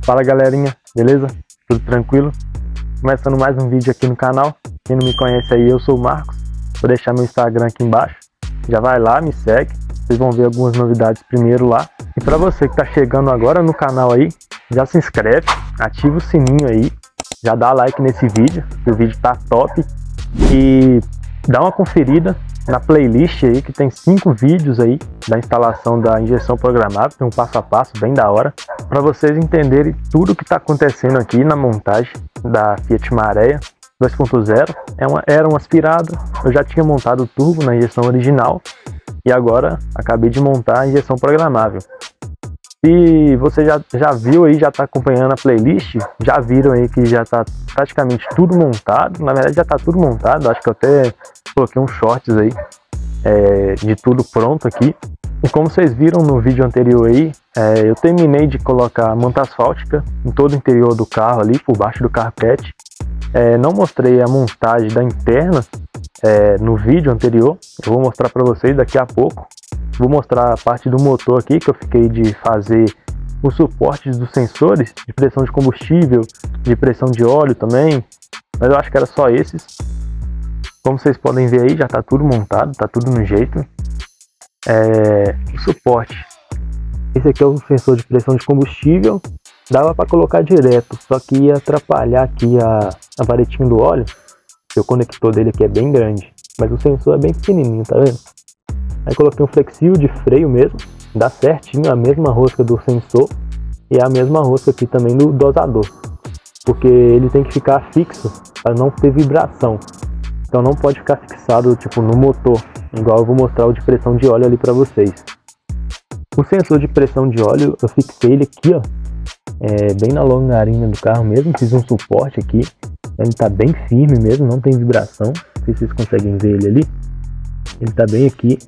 Fala galerinha, beleza? Tudo tranquilo? Começando mais um vídeo aqui no canal. Quem não me conhece aí, eu sou o Marcos. Vou deixar meu Instagram aqui embaixo. Já vai lá, me segue. Vocês vão ver algumas novidades primeiro lá. E para você que tá chegando agora no canal aí, já se inscreve, ativa o sininho aí, já dá like nesse vídeo, que o vídeo tá top. E dá uma conferida na playlist aí, que tem 5 vídeos aí da instalação da injeção programável, tem um passo a passo bem da hora, para vocês entenderem tudo que está acontecendo aqui na montagem da Fiat Marea 2.0. Era uma aspirada, eu já tinha montado o turbo na injeção original e agora acabei de montar a injeção programável. E você já viu aí, já está acompanhando a playlist, já viram aí que já está praticamente tudo montado. Na verdade já está tudo montado, acho que eu até coloquei uns shorts aí de tudo pronto aqui. E como vocês viram no vídeo anterior aí, eu terminei de colocar a manta asfáltica em todo o interior do carro ali, por baixo do carpete. Não mostrei a montagem da interna no vídeo anterior, eu vou mostrar para vocês daqui a pouco. Vou mostrar a parte do motor aqui, que eu fiquei de fazer os suportes dos sensores de pressão de combustível, de pressão de óleo também, mas eu acho que era só esses. Como vocês podem ver aí, já está tudo montado, está tudo no jeito. O suporte, esse aqui é o sensor de pressão de combustível, dava para colocar direto, só que ia atrapalhar aqui a varetinha do óleo, porque o conector dele aqui é bem grande, mas o sensor é bem pequenininho, tá vendo? Aí coloquei um flexível de freio mesmo, dá certinho a mesma rosca do sensor e a mesma rosca aqui também do dosador, porque ele tem que ficar fixo para não ter vibração, então não pode ficar fixado tipo no motor, igual eu vou mostrar o de pressão de óleo ali para vocês. O sensor de pressão de óleo eu fixei ele aqui, ó, bem na longarina do carro mesmo, fiz um suporte aqui, ele tá bem firme mesmo, não tem vibração, não sei se vocês conseguem ver ele ali, ele tá bem aqui.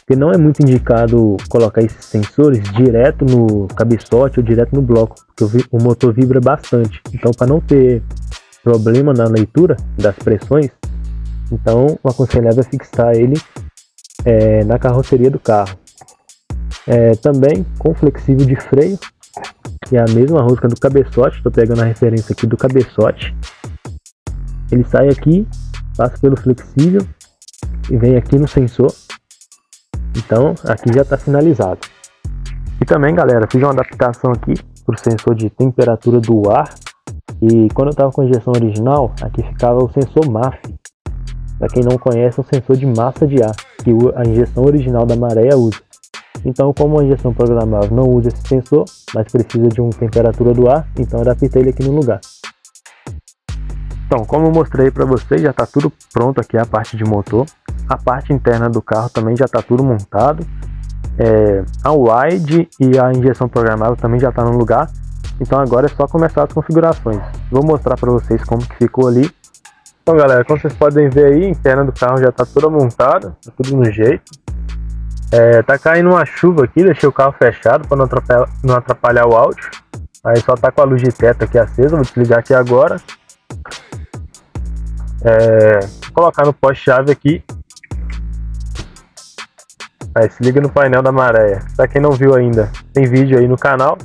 Porque não é muito indicado colocar esses sensores direto no cabeçote ou direto no bloco, porque o motor vibra bastante. Então, para não ter problema na leitura das pressões, então o aconselhável é fixar ele na carroceria do carro. Também com flexível de freio, que é a mesma rosca do cabeçote. Estou pegando a referência aqui do cabeçote. Ele sai aqui, passa pelo flexível e vem aqui no sensor. Então aqui já está finalizado. E também, galera, fiz uma adaptação aqui para o sensor de temperatura do ar. E quando eu estava com a injeção original, aqui ficava o sensor MAF. Para quem não conhece, é um sensor de massa de ar que a injeção original da Marea usa. Então, como a injeção programável não usa esse sensor, mas precisa de uma temperatura do ar, então eu adaptei ele aqui no lugar. Então, como eu mostrei para vocês, já está tudo pronto aqui a parte de motor. A parte interna do carro também já está tudo montado. A wide e a injeção programável também já está no lugar. Então agora é só começar as configurações. Vou mostrar para vocês como que ficou ali. Então, galera, como vocês podem ver aí, a interna do carro já está toda montada, tá tudo no jeito. Tá caindo uma chuva aqui, deixei o carro fechado para não atrapalhar o áudio. Aí só tá com a luz de teto aqui acesa, vou desligar aqui agora. Vou colocar no poste-chave aqui. Aí se liga no painel da Marea. Pra quem não viu ainda, tem vídeo aí no canal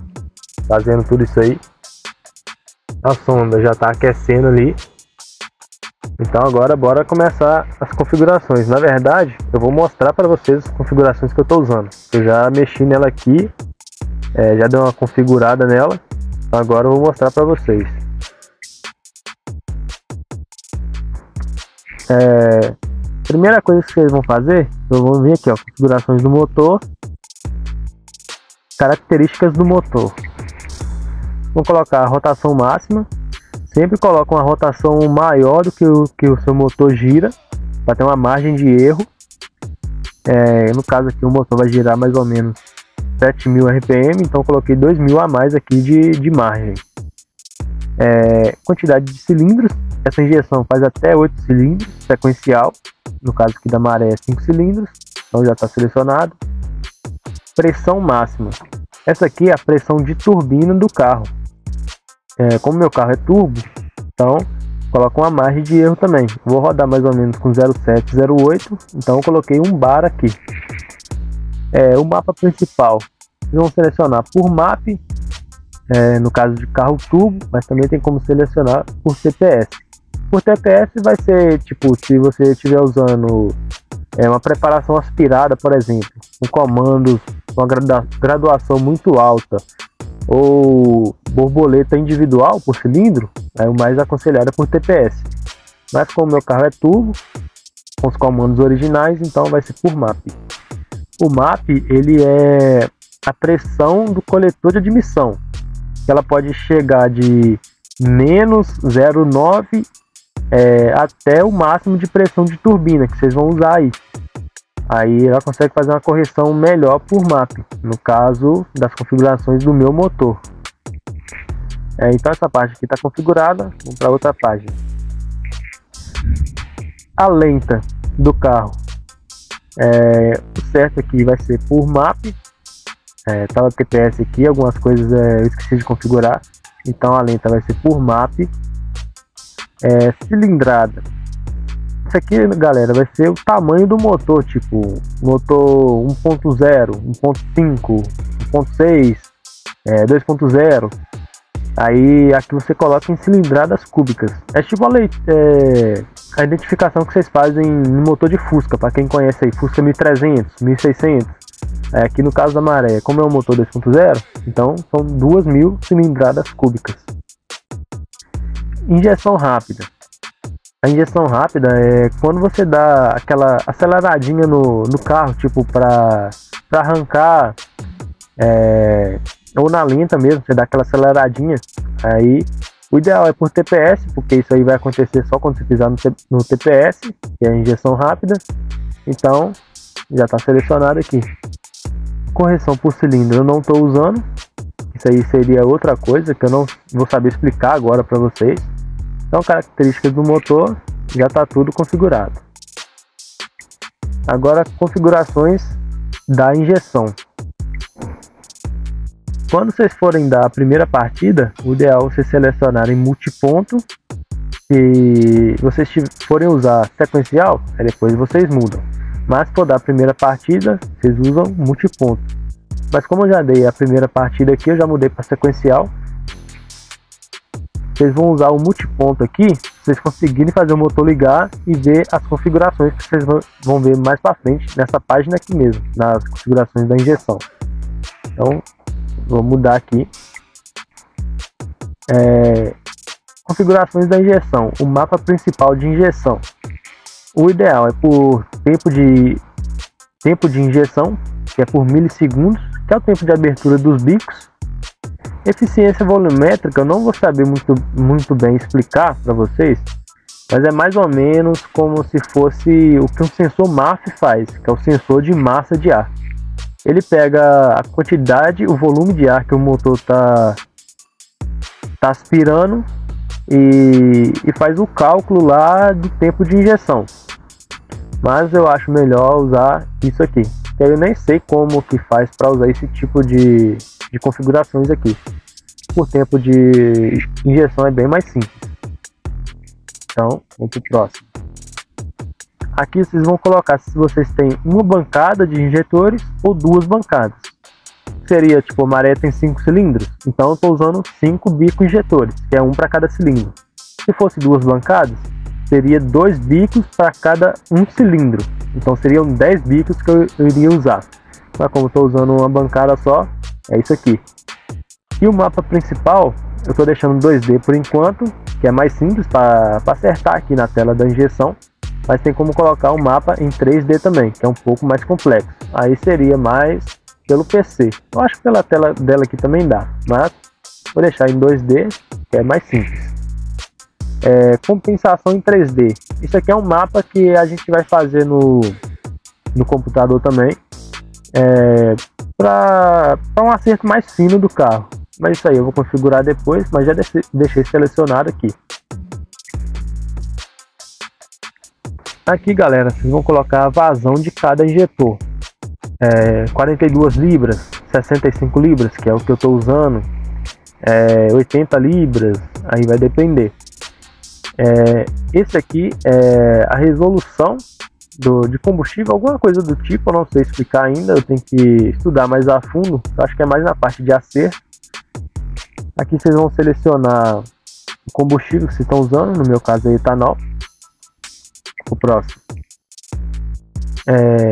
fazendo tudo isso aí. A sonda já tá aquecendo ali. Então agora bora começar as configurações. Na verdade, eu vou mostrar para vocês as configurações que eu tô usando. Eu já mexi nela aqui, já dei uma configurada nela. Então agora eu vou mostrar para vocês. Primeira coisa que vocês vão fazer, eu vou vir aqui, ó, configurações do motor, características do motor. Vou colocar a rotação máxima. Sempre coloca uma rotação maior do que o seu motor gira, para ter uma margem de erro. No caso aqui o motor vai girar mais ou menos 7.000 RPM, então coloquei 2.000 a mais aqui de margem. Quantidade de cilindros, essa injeção faz até 8 cilindros, sequencial. No caso aqui da Marea é 5 cilindros, então já está selecionado. Pressão máxima, essa aqui é a pressão de turbina do carro. Como meu carro é turbo, então coloco uma margem de erro também. Vou rodar mais ou menos com 0,7, 0,8, então eu coloquei 1 bar aqui. O mapa principal, vocês vão selecionar por map, no caso de carro turbo, mas também tem como selecionar por TPS. Por TPS vai ser tipo, se você estiver usando uma preparação aspirada, por exemplo, com comandos com uma graduação muito alta, ou borboleta individual por cilindro, o mais aconselhado é por TPS. Mas como meu carro é turbo, com os comandos originais, então vai ser por MAP. O MAP, ele é a pressão do coletor de admissão, que ela pode chegar de menos 0,9 até o máximo de pressão de turbina que vocês vão usar aí. Aí ela consegue fazer uma correção melhor por MAP, no caso das configurações do meu motor. Então essa parte aqui está configurada. Vamos para outra página. A lenta do carro, o certo aqui vai ser por MAP. Tá o TPS aqui, algumas coisas eu esqueci de configurar, então a lenta vai ser por MAP. Cilindrada, isso aqui, galera, vai ser o tamanho do motor, tipo motor 1.0, 1.5, 1.6, 2.0. Aí aqui você coloca em cilindradas cúbicas. É tipo a identificação que vocês fazem no motor de Fusca, para quem conhece aí, Fusca 1300, 1600. Aqui no caso da Maré, como é um motor 2.0, então são 2000 cilindradas cúbicas. Injeção rápida. A injeção rápida é quando você dá aquela aceleradinha no carro, tipo para arrancar, ou na lenta mesmo, você dá aquela aceleradinha. Aí o ideal é por TPS, porque isso aí vai acontecer só quando você pisar no TPS, que é a injeção rápida. Então já está selecionado aqui. Correção por cilindro eu não estou usando, isso aí seria outra coisa que eu não vou saber explicar agora para vocês. Então, características do motor, já está tudo configurado. Agora, configurações da injeção. Quando vocês forem dar a primeira partida, o ideal é vocês selecionarem multiponto. Se vocês forem usar sequencial, aí depois vocês mudam. Mas, por dar a primeira partida, vocês usam multiponto. Mas como eu já dei a primeira partida aqui, eu já mudei para sequencial. Vocês vão usar o multiponto aqui, vocês conseguirem fazer o motor ligar e ver as configurações que vocês vão ver mais para frente nessa página aqui mesmo, nas configurações da injeção. Então, vou mudar aqui. Configurações da injeção, o mapa principal de injeção. O ideal é por tempo de injeção, que é por milissegundos, que é o tempo de abertura dos bicos. Eficiência volumétrica eu não vou saber muito bem explicar para vocês, mas é mais ou menos como se fosse o que um sensor MAF faz, que é o sensor de massa de ar. Ele pega a quantidade, o volume de ar que o motor está aspirando e faz o cálculo lá do tempo de injeção. Mas eu acho melhor usar isso aqui. Eu nem sei como que faz para usar esse tipo de configurações aqui. O tempo de injeção é bem mais simples. Então, vamos para o próximo. Aqui vocês vão colocar se vocês têm uma bancada de injetores ou duas bancadas. Seria tipo, a Maré tem 5 cilindros, então eu estou usando 5 bicos injetores, que é um para cada cilindro. Se fosse duas bancadas, seria 2 bicos para cada um cilindro. Então seriam 10 bicos que eu iria usar. Mas como estou usando uma bancada só, é isso aqui. E o mapa principal, eu estou deixando 2D por enquanto, que é mais simples para acertar aqui na tela da injeção. Mas tem como colocar o mapa em 3D também, que é um pouco mais complexo. Aí seria mais pelo PC. Eu acho que pela tela dela aqui também dá, mas vou deixar em 2D, que é mais simples. Compensação em 3D. Isso aqui é um mapa que a gente vai fazer no computador também, para um acerto mais fino do carro. Mas isso aí eu vou configurar depois, mas já deixei selecionado aqui. Aqui, galera, vocês vão colocar a vazão de cada injetor. 42 libras, 65 libras, que é o que eu estou usando, 80 libras, aí vai depender. Esse aqui é a resolução de combustível, alguma coisa do tipo, eu não sei explicar ainda, eu tenho que estudar mais a fundo, eu acho que é mais na parte de acerto. Aqui vocês vão selecionar o combustível que vocês estão usando, no meu caso é etanol. O próximo.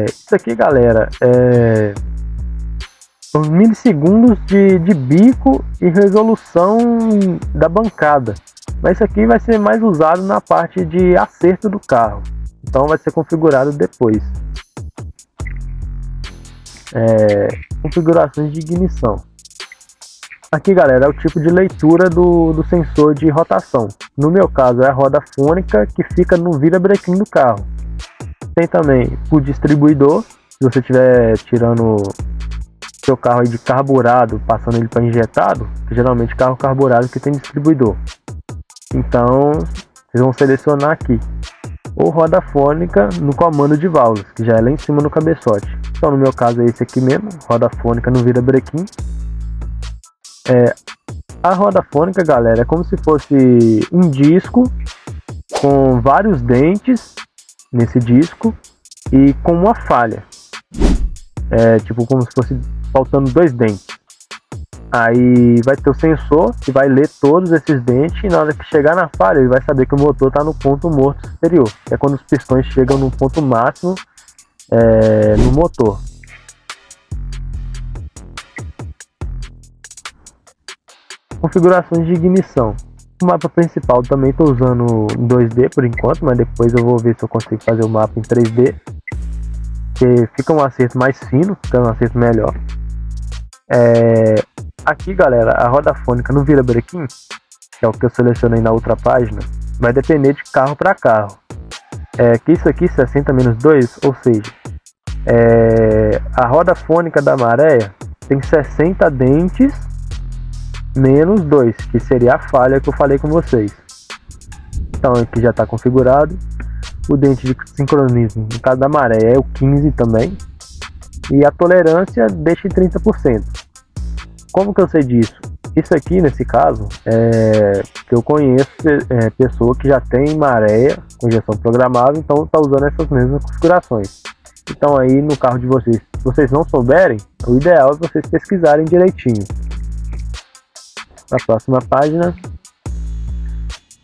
Isso aqui, galera, os milissegundos de bico e resolução da bancada. Mas isso aqui vai ser mais usado na parte de acerto do carro. Então vai ser configurado depois. Configurações de ignição. Aqui, galera, é o tipo de leitura do sensor de rotação. No meu caso é a roda fônica que fica no virabrequim do carro. Tem também o distribuidor, se você estiver tirando seu carro aí de carburado, passando ele para injetado, que geralmente carro carburado que tem distribuidor. Então, vocês vão selecionar aqui. Ou roda fônica no comando de válvulas, que já é lá em cima no cabeçote. Então, no meu caso é esse aqui mesmo, roda fônica no virabrequim. A roda fônica, galera, é como se fosse um disco com vários dentes nesse disco e com uma falha. Tipo como se fosse faltando 2 dentes. Aí vai ter o sensor que vai ler todos esses dentes e na hora que chegar na falha ele vai saber que o motor está no ponto morto superior. É quando os pistões chegam no ponto máximo no motor. Configurações de ignição. O mapa principal também estou usando em 2D por enquanto, mas depois eu vou ver se eu consigo fazer o mapa em 3D, que fica um acerto mais fino, fica um acerto melhor. Aqui, galera, a roda fônica no virabrequim, que é o que eu selecionei na outra página, vai depender de carro para carro. Que isso aqui 60-2, ou seja, a roda fônica da Maré tem 60 dentes menos 2, que seria a falha que eu falei com vocês. Então aqui já está configurado. O dente de sincronismo no caso da Maré é o 15 também. E a tolerância deixa em 30%. Como que eu sei disso? Isso aqui nesse caso que eu conheço pessoa que já tem Maré com injeção programável, então está usando essas mesmas configurações. Então aí no carro de vocês, se vocês não souberem, o ideal é vocês pesquisarem direitinho. Na próxima página.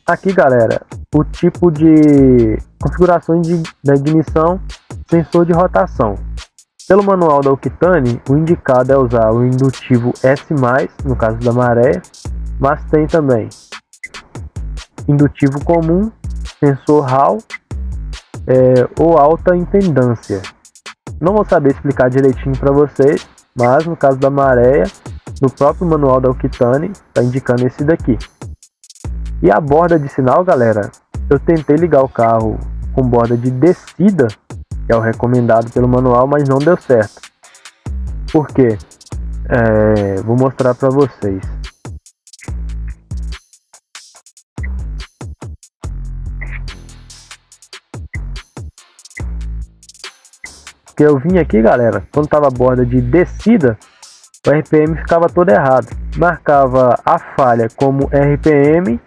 Aqui, galera, o tipo de configurações da ignição, sensor de rotação. Pelo manual da Octane, o indicado é usar o indutivo S+, no caso da Maré, mas tem também indutivo comum, sensor Hall ou alta impedância. Não vou saber explicar direitinho para vocês, mas no caso da Maré, no próprio manual da Octane está indicando esse daqui. E a borda de sinal, galera, eu tentei ligar o carro com borda de descida, que é o recomendado pelo manual, mas não deu certo. Por quê? Vou mostrar para vocês. Porque eu vim aqui, galera, quando tava a borda de descida, o RPM ficava todo errado. Marcava a falha como RPM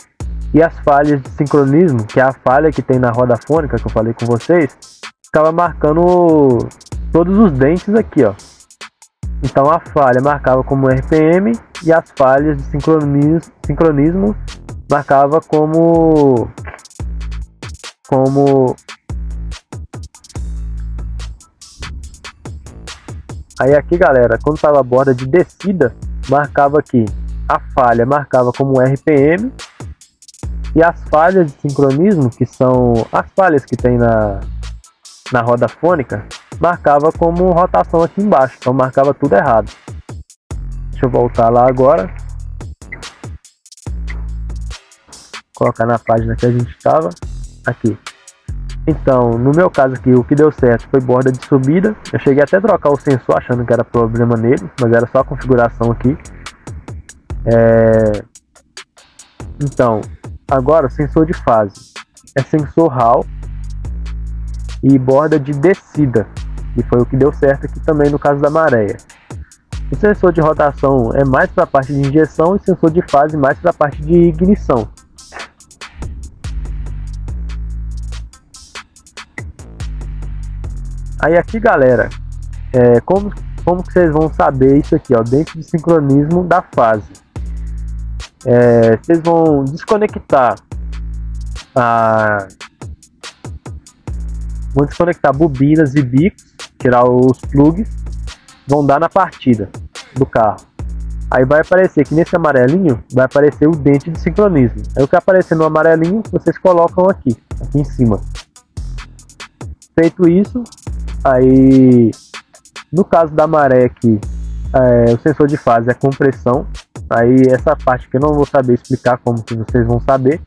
e as falhas de sincronismo, que é a falha que tem na roda fônica que eu falei com vocês, ficava marcando todos os dentes aqui, ó. Então a falha marcava como RPM e as falhas de sincronismo marcava como Aí aqui, galera, quando tava a borda de descida, marcava aqui a falha, marcava como RPM, e as falhas de sincronismo, que são as falhas que tem na roda fônica, marcava como rotação aqui embaixo, então marcava tudo errado. Deixa eu voltar lá agora, colocar na página que a gente estava aqui. Então, no meu caso aqui, o que deu certo foi borda de subida. Eu cheguei até a trocar o sensor achando que era problema nele, mas era só a configuração aqui. Então, agora o sensor de fase é sensor Hall e borda de descida, e foi o que deu certo aqui também no caso da Maré. O sensor de rotação é mais para a parte de injeção e o sensor de fase mais para a parte de ignição. Aí aqui, galera, como que vocês vão saber isso aqui, ó, dentro de sincronismo da fase. vocês vão desconectar bobinas e bicos, tirar os plugs, vão dar na partida do carro. Aí vai aparecer que nesse amarelinho vai aparecer o dente de sincronismo. Aí o que aparecer no amarelinho vocês colocam aqui em cima. Feito isso, aí no caso da maré aqui, o sensor de fase é compressão. Aí essa parte que eu não vou saber explicar como que vocês vão saber,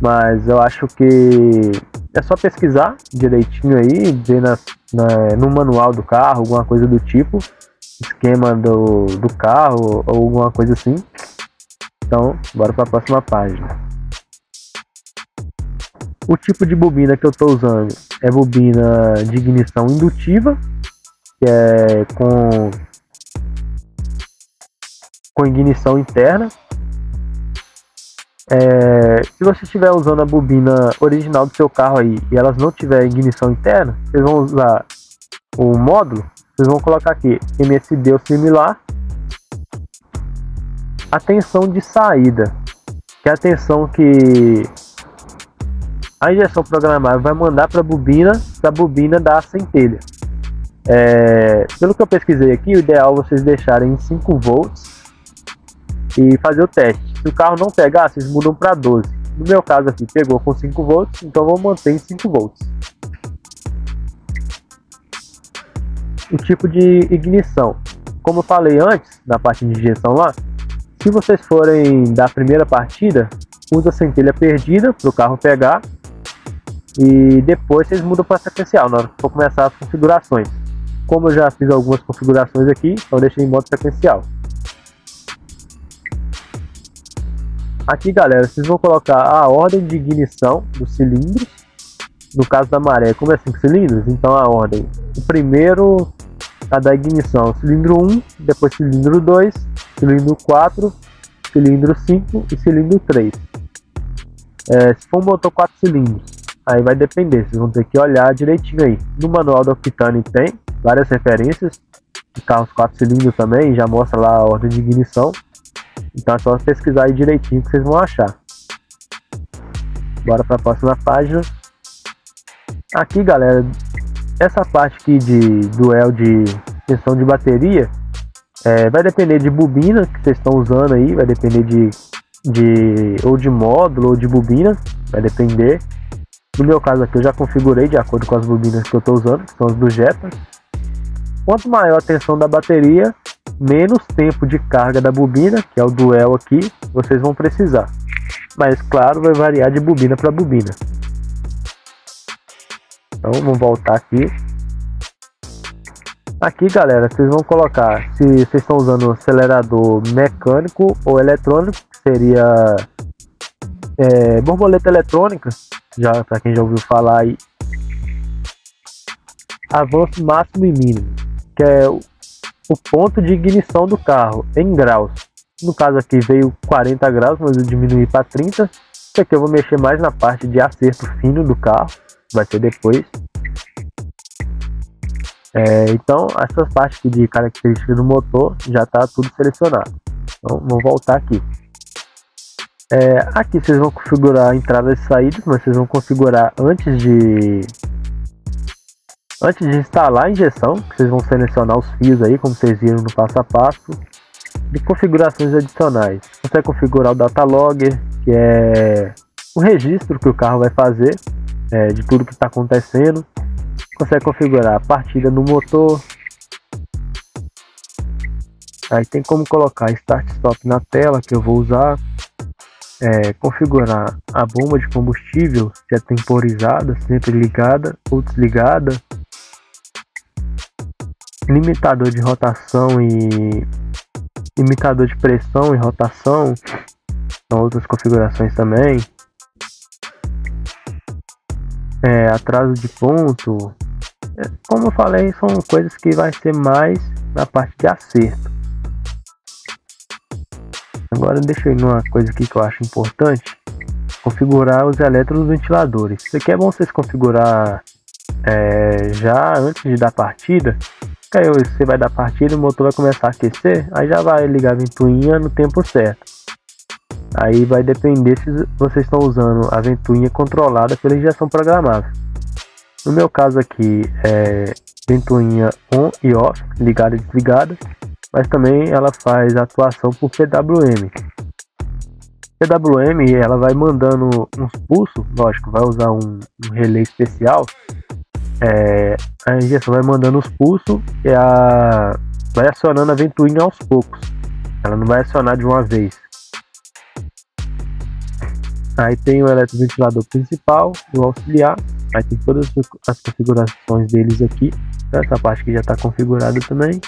mas eu acho que é só pesquisar direitinho aí, ver no manual do carro, alguma coisa do tipo, esquema do carro ou alguma coisa assim. Então, bora para a próxima página. O tipo de bobina que eu estou usando é bobina de ignição indutiva, que é com ignição interna. Se você estiver usando a bobina original do seu carro aí e elas não tiver ignição interna, vocês vão usar o módulo, vocês vão colocar aqui MSD ou similar, a tensão de saída, que é a tensão que a injeção programável vai mandar para a bobina da centelha. Pelo que eu pesquisei aqui, o ideal é vocês deixarem em 5 volts e fazer o teste. Se o carro não pegar, vocês mudam para 12. No meu caso aqui, pegou com 5 volts, então vou manter em 5 volts. O tipo de ignição. Como eu falei antes, na parte de injeção lá, se vocês forem da primeira partida, usa a centelha perdida para o carro pegar. E depois vocês mudam para sequencial, na hora que for começar as configurações. Como eu já fiz algumas configurações aqui, então eu deixei em modo sequencial. Aqui, galera, vocês vão colocar a ordem de ignição dos cilindros. No caso da maré, como é 5 cilindros, então a ordem. O primeiro, a da ignição, cilindro 1, depois cilindro 2, cilindro 4, cilindro 5 e cilindro 3. Se for um motor 4 cilindros, aí vai depender, vocês vão ter que olhar direitinho aí. No manual da Octane tem várias referências de carros 4 cilindros também, já mostra lá a ordem de ignição. Então é só pesquisar aí direitinho que vocês vão achar. Bora para a próxima página. Aqui, galera, essa parte aqui de duel de tensão de bateria vai depender de bobina que vocês estão usando aí, vai depender ou de módulo ou de bobina, vai depender. No meu caso aqui eu já configurei de acordo com as bobinas que eu estou usando, que são as do Jetta. Quanto maior a tensão da bateria, menos tempo de carga da bobina, que é o duel aqui, vocês vão precisar. Mas claro, vai variar de bobina para bobina. Então vamos voltar aqui. Aqui, galera, vocês vão colocar se vocês estão usando acelerador mecânico ou eletrônico, que seria borboleta eletrônica, já para quem já ouviu falar aí. Avanço máximo e mínimo, que é o ponto de ignição do carro em graus. No caso aqui veio 40 graus, mas eu diminui para 30. Isso aqui eu vou mexer mais na parte de acerto fino do carro, vai ser depois. Então essa parte aqui de características do motor já está tudo selecionado. Então vamos voltar aqui. Aqui vocês vão configurar entradas e saídas, mas vocês vão configurar antes de instalar a injeção, que vocês vão selecionar os fios aí, como vocês viram no passo a passo. De configurações adicionais, você vai configurar o data logger, que é o registro que o carro vai fazer de tudo que está acontecendo. Consegue configurar a partida no motor. Aí tem como colocar start stop na tela, que eu vou usar. Configurar a bomba de combustível, se é temporizada, sempre ligada ou desligada. Limitador de rotação e limitador de pressão e rotação, são outras configurações também. Atraso de ponto, como eu falei, são coisas que vai ser mais na parte de acerto. Agora deixa eu ir numa coisa aqui que eu acho importante: configurar os eletrodos-ventiladores. Isso aqui é bom vocês configurar já antes de dar partida. Que aí você vai dar partida e o motor vai começar a aquecer, aí já vai ligar a ventoinha no tempo certo. Aí vai depender se vocês estão usando a ventoinha controlada pela injeção programável. No meu caso aqui é ventoinha on e off, ligada e desligada, mas também ela faz atuação por PWM. PWM ela vai mandando uns pulsos, lógico, vai usar um relé especial. A injeção vai mandando os pulsos e vai acionando a ventoinha aos poucos. Ela não vai acionar de uma vez. Aí tem o eletroventilador principal e o auxiliar. Aí tem todas as configurações deles aqui. Essa parte que já está configurada também.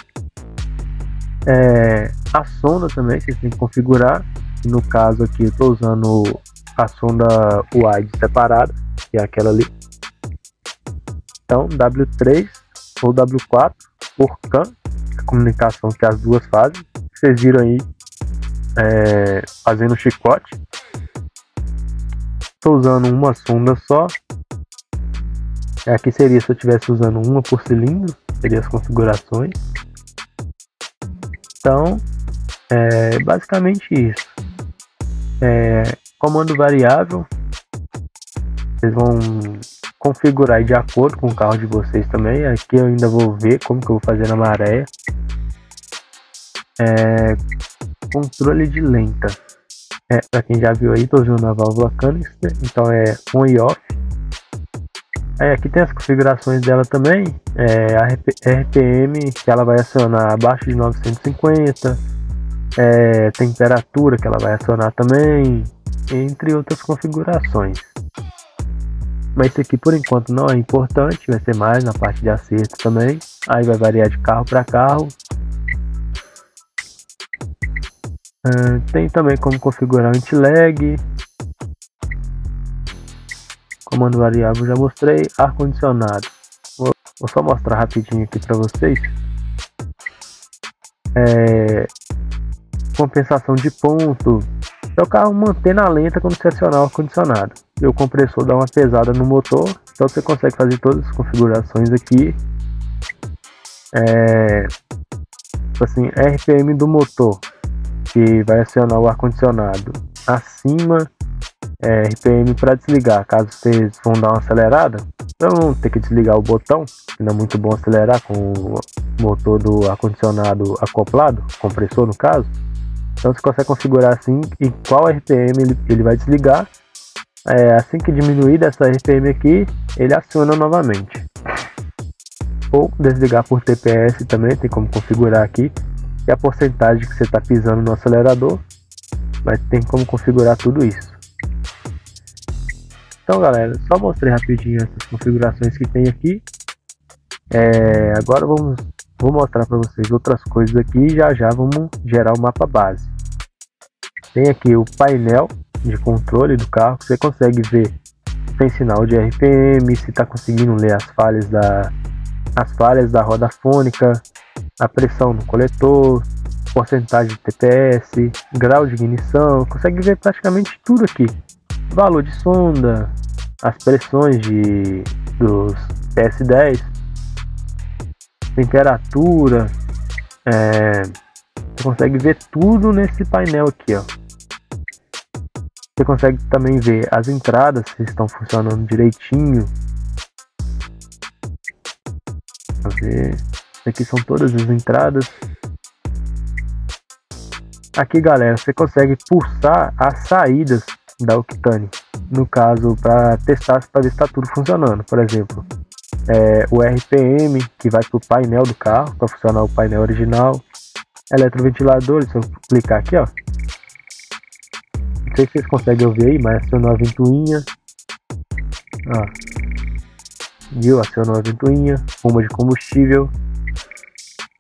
A sonda também vocês têm que configurar. No caso aqui eu estou usando a sonda wide separada, que é aquela ali. Então W3 ou W4 por CAN, a comunicação que as duas fazem. Vocês viram aí fazendo chicote. Estou usando uma sonda só. Aqui seria se eu estivesse usando uma por cilindro, seria as configurações. Então basicamente isso. Comando variável, vocês vão configurar de acordo com o carro de vocês também. Aqui eu ainda vou ver como que eu vou fazer na maré. Controle de lenta, para quem já viu aí, estou usando a válvula canister, então é on e off. Aí aqui tem as configurações dela também, a RPM que ela vai acionar abaixo de 950, temperatura que ela vai acionar também, entre outras configurações. Mas isso aqui por enquanto não é importante, vai ser mais na parte de acerto também. Aí vai variar de carro para carro. Tem também como configurar o anti-lag. Comando variável já mostrei. Ar-condicionado, vou só mostrar rapidinho aqui para vocês. Compensação de ponto, é o carro manter na lenta quando você acionar o ar-condicionado. E o compressor dá uma pesada no motor, então você consegue fazer todas as configurações aqui. Assim, RPM do motor, que vai acionar o ar-condicionado acima. RPM para desligar, caso vocês vão dar uma acelerada, não vão ter que desligar o botão, que não é muito bom acelerar com o motor do ar-condicionado acoplado, compressor no caso. Então você consegue configurar assim em qual RPM ele vai desligar. Assim que diminuir dessa RPM aqui, ele aciona novamente. Ou desligar por TPS também, tem como configurar aqui, que é a porcentagem que você está pisando no acelerador, mas tem como configurar tudo isso. Então galera, só mostrei rapidinho essas configurações que tem aqui. Agora vou mostrar para vocês outras coisas aqui e já vamos gerar o mapa base. Tem aqui o painel de controle do carro, que você consegue ver se tem sinal de RPM, se está conseguindo ler as falhas da roda fônica, a pressão no coletor, porcentagem de TPS, grau de ignição, consegue ver praticamente tudo aqui. Valor de sonda, as pressões dos PS10, temperatura, você consegue ver tudo nesse painel aqui, ó. Você consegue também ver as entradas se estão funcionando direitinho. Aqui são todas as entradas. Aqui galera, você consegue pulsar as saídas da Octane, no caso para testar para ver se está tudo funcionando. Por exemplo, o RPM que vai para o painel do carro, para funcionar o painel original. Eletroventilador, se eu clicar aqui, ó, não sei se vocês conseguem ouvir aí, mas acionou a ventoinha, viu? Acionou a ventoinha. Bomba de combustível,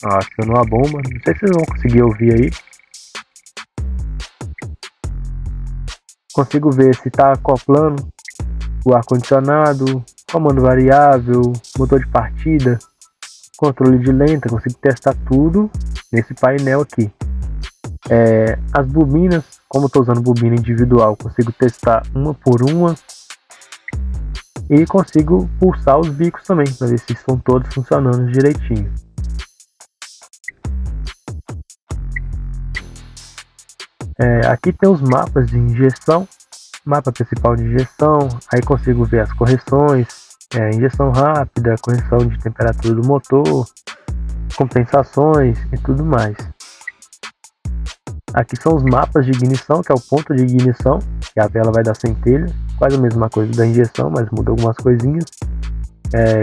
acionou a bomba. Não sei se vocês vão conseguir ouvir aí. Consigo ver se está acoplando o ar-condicionado, comando variável, motor de partida, controle de lenta. Consigo testar tudo nesse painel aqui. As bobinas, como eu estou usando bobina individual, consigo testar uma por uma. E consigo pulsar os bicos também, para ver se estão todos funcionando direitinho. Aqui tem os mapas de injeção, mapa principal de injeção, aí consigo ver as correções, injeção rápida, correção de temperatura do motor, compensações e tudo mais. Aqui são os mapas de ignição, que é o ponto de ignição, que a vela vai dar centelha, quase a mesma coisa da injeção, mas muda algumas coisinhas.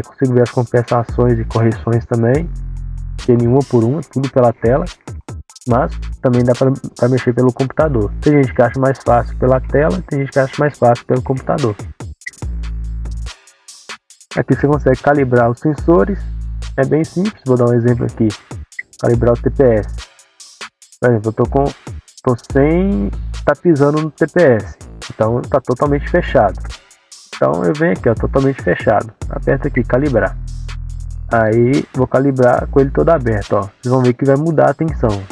Consigo ver as compensações e correções também, tem uma por uma, tudo pela tela, mas também dá para mexer pelo computador. Tem gente que acha mais fácil pela tela, tem gente que acha mais fácil pelo computador. Aqui você consegue calibrar os sensores, é bem simples, vou dar um exemplo aqui, calibrar o TPS. Por exemplo, eu tô sem tá pisando no TPS, então tá totalmente fechado. Então eu venho aqui, ó, totalmente fechado, aperto aqui, calibrar. Aí vou calibrar com ele todo aberto, ó. Vocês vão ver que vai mudar a tensão.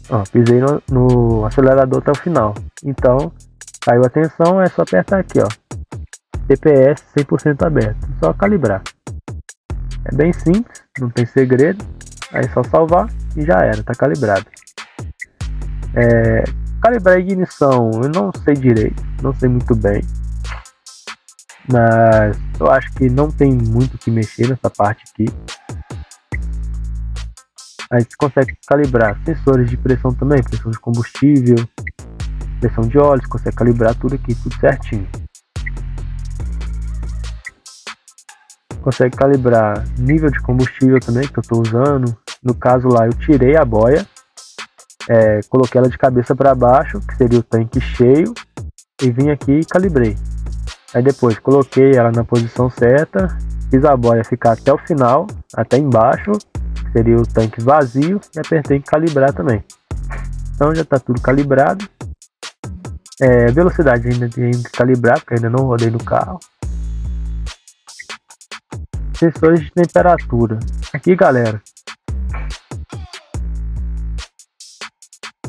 Ó, pisei no acelerador até o final. Então, caiu a tensão, é só apertar aqui, ó. TPS 100% aberto. Só calibrar. É bem simples, não tem segredo. Aí é só salvar e já era, tá calibrado. Calibrar a ignição, eu não sei direito, não sei muito bem. Mas eu acho que não tem muito o que mexer nessa parte aqui. Aí você consegue calibrar sensores de pressão também, pressão de combustível, pressão de óleo, você consegue calibrar tudo aqui, tudo certinho. Consegue calibrar nível de combustível também que eu estou usando. No caso lá eu tirei a boia, coloquei ela de cabeça para baixo, que seria o tanque cheio, e vim aqui e calibrei. Aí depois coloquei ela na posição certa, fiz a boia ficar até o final, até embaixo, que seria o tanque vazio, e apertei em calibrar também. Então já está tudo calibrado. Velocidade ainda tem que calibrar, porque ainda não rodei no carro. Sensores de temperatura. Aqui, galera,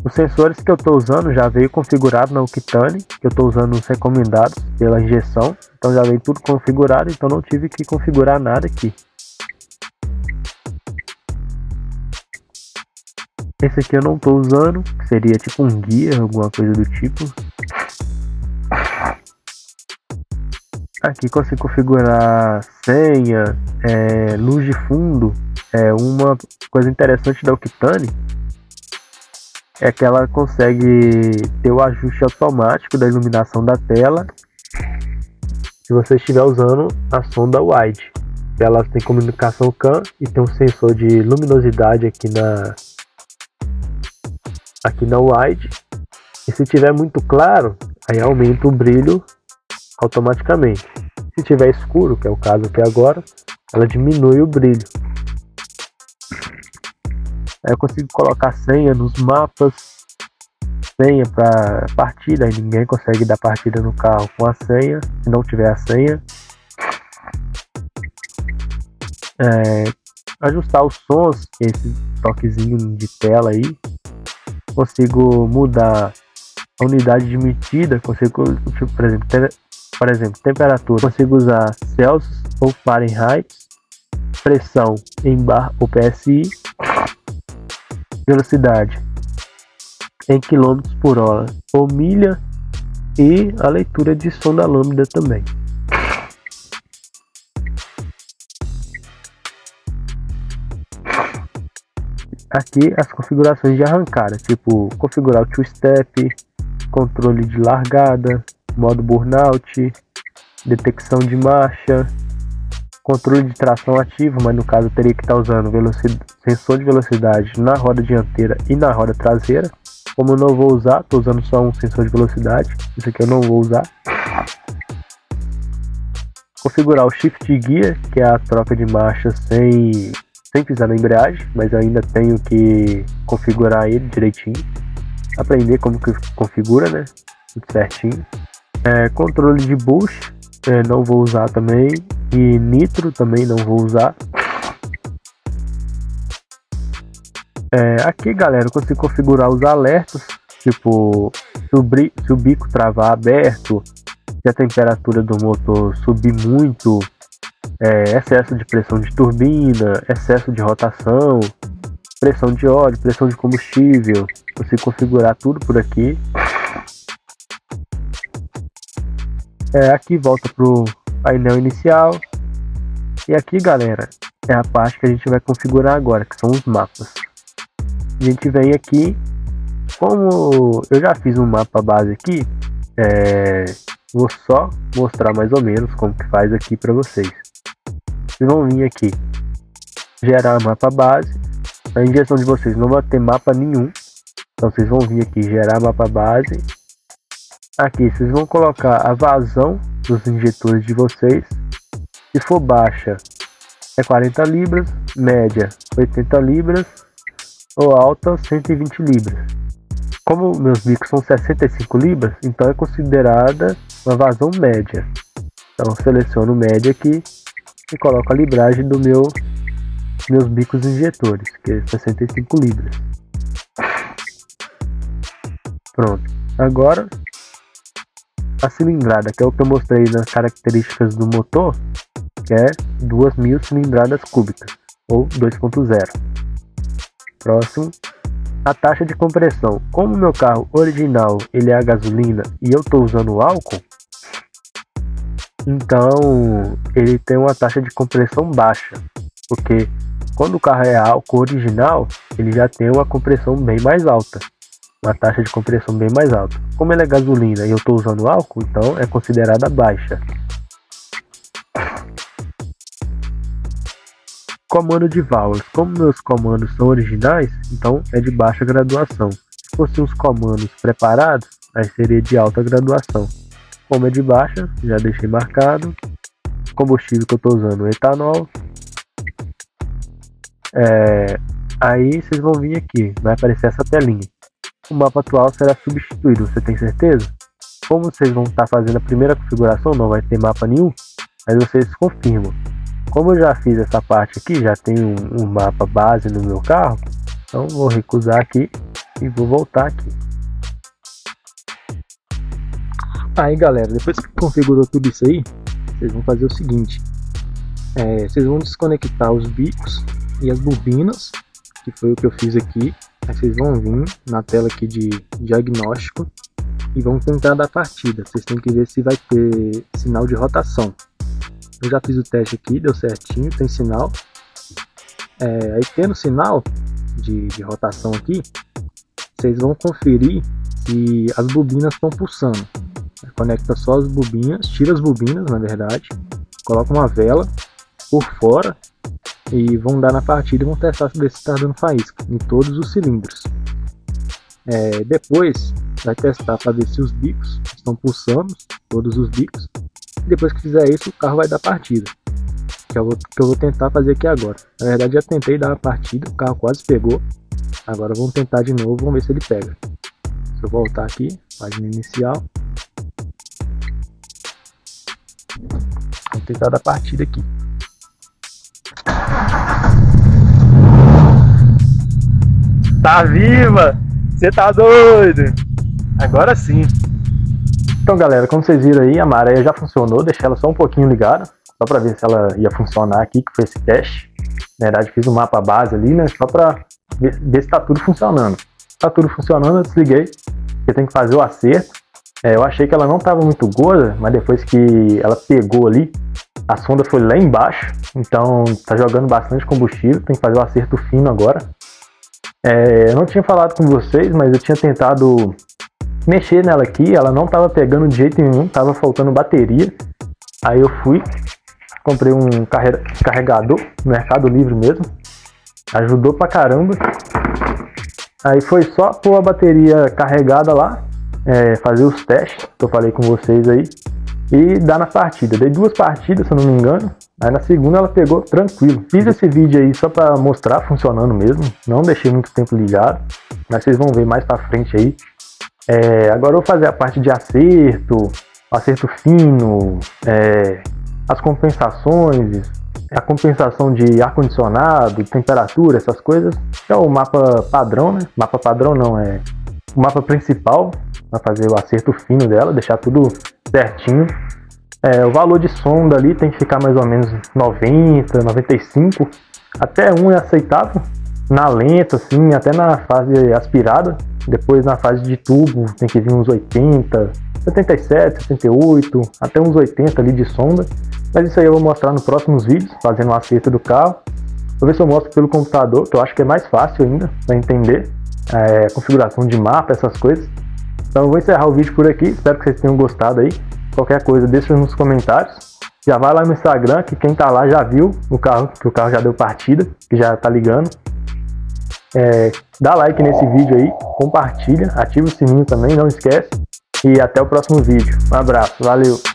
os sensores que eu estou usando já veio configurado na Octane, que eu estou usando os recomendados pela injeção, então já veio tudo configurado, então não tive que configurar nada aqui. Esse aqui eu não estou usando, que seria tipo um guia, alguma coisa do tipo. Aqui consigo configurar senha, luz de fundo. Uma coisa interessante da Octane é que ela consegue ter o ajuste automático da iluminação da tela se você estiver usando a sonda wide. Ela tem comunicação CAN e tem um sensor de luminosidade aqui na wide. E se tiver muito claro, aí aumenta o brilho automaticamente. Se tiver escuro, que é o caso aqui agora, ela diminui o brilho. Aí eu consigo colocar senha nos mapas, senha para partida, aí ninguém consegue dar partida no carro com a senha, se não tiver a senha. Ajustar os sons, que é esse toquezinho de tela aí. Consigo mudar a unidade de medida, consigo, tipo, por exemplo, temperatura, consigo usar Celsius ou Fahrenheit, pressão em bar ou PSI, velocidade em km por hora ou milha e a leitura de sonda lambda também. Aqui as configurações de arrancada, tipo configurar o two-step, controle de largada, modo burnout, detecção de marcha, controle de tração ativo, mas no caso eu teria que estar usando sensor de velocidade na roda dianteira e na roda traseira. Como eu não vou usar, estou usando só um sensor de velocidade, isso aqui eu não vou usar. Configurar o shift gear, que é a troca de marcha sem pisar na embreagem, mas eu ainda tenho que configurar ele direitinho, aprender como que configura, né, tudo certinho. Controle de boost, não vou usar também, e nitro também não vou usar. Aqui, galera, eu consigo configurar os alertas, tipo se o bico travar aberto, se a temperatura do motor subir muito, excesso de pressão de turbina, excesso de rotação, pressão de óleo, pressão de combustível, você configurar tudo por aqui. Aqui volta pro painel inicial. E aqui, galera, é a parte que a gente vai configurar agora, que são os mapas. A gente vem aqui, como eu já fiz um mapa base aqui, vou só mostrar mais ou menos como que faz aqui para vocês. Vocês vão vir aqui, gerar mapa base. Na injeção de vocês não vai ter mapa nenhum, então vocês vão vir aqui, gerar mapa base. Aqui vocês vão colocar a vazão dos injetores de vocês. Se for baixa é 40 libras, média 80 libras ou alta 120 libras. Como meus bicos são 65 libras, então é considerada uma vazão média. Então seleciono média aqui e coloco a libragem do meus bicos injetores, que é 65 libras. Pronto. Agora a cilindrada, que é o que eu mostrei nas características do motor, que é 2.000 cilindradas cúbicas ou 2.0. Próximo, a taxa de compressão. Como o meu carro original ele é a gasolina e eu estou usando álcool, então ele tem uma taxa de compressão baixa, porque quando o carro é álcool original, ele já tem uma compressão bem mais alta, uma taxa de compressão bem mais alta. Como ele é gasolina e eu estou usando álcool, então é considerada baixa. Comando de válvulas. Como meus comandos são originais, então é de baixa graduação. Se fossem os comandos preparados, aí seria de alta graduação. Como é de baixa, já deixei marcado. Combustível que eu estou usando, etanol. Aí vocês vão vir aqui, vai aparecer essa telinha. O mapa atual será substituído, você tem certeza? Como vocês vão estar fazendo a primeira configuração, não vai ter mapa nenhum, mas vocês confirmam. Como eu já fiz essa parte aqui, já tenho um mapa base no meu carro, então vou recusar aqui e vou voltar aqui. Aí galera, depois que configurou tudo isso aí, vocês vão fazer o seguinte. Vocês vão desconectar os bicos e as bobinas, que foi o que eu fiz aqui. Aí vocês vão vir na tela aqui de diagnóstico e vão tentar dar partida. Vocês têm que ver se vai ter sinal de rotação. Eu já fiz o teste aqui, deu certinho, tem sinal. Aí tendo sinal de rotação aqui, vocês vão conferir se as bobinas estão pulsando. Conecta só as bobinas, tira as bobinas na verdade, coloca uma vela por fora e vão dar na partida e vão testar se está dando faísca em todos os cilindros. Depois vai testar para ver se os bicos estão pulsando, todos os bicos. Depois que fizer isso, o carro vai dar partida, que eu vou tentar fazer aqui agora. Na verdade já tentei dar a partida, o carro quase pegou. Agora vamos tentar de novo, vamos ver se ele pega. Se eu voltar aqui, página inicial, vou tentar dar partida aqui. Tá viva! Você tá doido? Agora sim. Então galera, como vocês viram aí, a maré já funcionou. Deixei ela só um pouquinho ligada, só para ver se ela ia funcionar aqui, que foi esse teste. Na verdade fiz um mapa base ali, né, só para ver se tá tudo funcionando. Tá tudo funcionando, eu desliguei, porque tem que fazer o acerto. Eu achei que ela não estava muito gorda, mas depois que ela pegou ali, a sonda foi lá embaixo, então tá jogando bastante combustível, tem que fazer o acerto fino agora. Eu não tinha falado com vocês, mas eu tinha tentado mexer nela aqui, ela não estava pegando de jeito nenhum, estava faltando bateria. Aí eu fui, comprei um carregador no Mercado Livre mesmo, ajudou pra caramba. Aí foi só pôr a bateria carregada lá, fazer os testes que eu falei com vocês aí e dar na partida. Dei 2 partidas, se eu não me engano. Aí na segunda ela pegou tranquilo. Fiz esse vídeo aí só para mostrar funcionando mesmo, não deixei muito tempo ligado, mas vocês vão ver mais pra frente aí. Agora eu vou fazer a parte de acerto fino, as compensações, a compensação de ar-condicionado, temperatura, essas coisas. É o mapa padrão, né? Mapa padrão não, é o mapa principal, para fazer o acerto fino dela, deixar tudo certinho. O valor de sonda ali tem que ficar mais ou menos 90, 95, até 1 é aceitável. na lenta, assim, até na fase aspirada. Depois na fase de tubo tem que vir uns 80, 77, 78, até uns 80 ali de sonda. Mas isso aí eu vou mostrar nos próximos vídeos, fazendo o acerto do carro. Vou ver se eu mostro pelo computador, que eu acho que é mais fácil ainda para entender configuração de mapa, essas coisas. Então eu vou encerrar o vídeo por aqui, espero que vocês tenham gostado aí. Qualquer coisa deixa nos comentários. Já vai lá no Instagram, que quem tá lá já viu o carro, que o carro já deu partida, que já tá ligando. Dá like nesse vídeo aí, compartilha, ativa o sininho também, não esquece. E até o próximo vídeo. Um abraço, valeu!